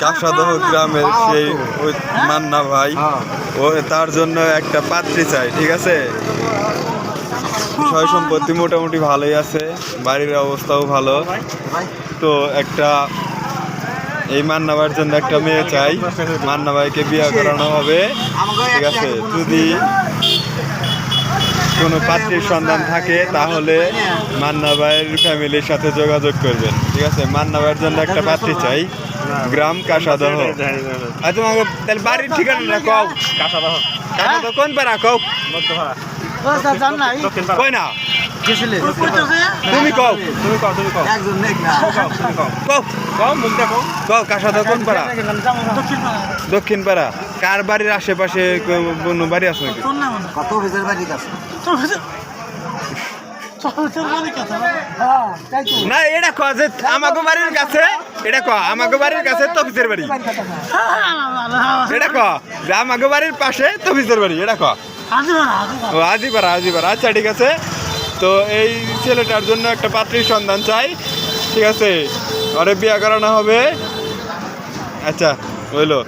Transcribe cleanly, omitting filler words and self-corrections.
কাঁসাদহ গ্রামের সেই ওই মান্না ভাই ও তার জন্য একটা পাত্রী চাই, ঠিক আছে। বিষয় সম্পত্তি মোটামুটি ভালোই আছে, বাড়ির অবস্থাও ভালো। তো একটা এই মান্না ভাইয়ের জন্য একটা মেয়ে চাই, মান্না ভাইকে বিয়ে করানো হবে, ঠিক আছে। যদি কোনো পাত্রীর সন্ধান থাকে তাহলে মান্না ভাইয়ের ফ্যামিলির সাথে যোগাযোগ করবেন, ঠিক আছে। মান্না ভাইয়ের জন্য একটা পাত্রী চাই, গ্রাম কাঁসাদহ। আর তোমাকে তাহলে বাড়ির ঠিকানাটা কও। কাঁসাদহ কোন পাড়া কও? কই না তুমি কও, তুমি কও, তুমি কও, কও কও মুখ দেখো, কও কাঁসাদহ কোন পাড়া? দক্ষিণ পাড়া। কার বাড়ির আশেপাশে কোনো বাড়ি আছে নাকি? কত বেজার বাড়ি আছে না এটা কয় যে আমাকে বাড়ির কাছে, এটা কয় আমাকে বাড়ির কাছে তফিজের বাড়ি, এটা কয় যে আমাকে বাড়ির পাশে তফিজের বাড়ি, এটা কয় ও আজিপাড়া, আজিপাড়া। আচ্ছা ঠিক আছে। তো এই ছেলেটার জন্য একটা পাত্রীর সন্ধান চাই, ঠিক আছে। ওরে বিয়ে করানো হবে। আচ্ছা হইলো।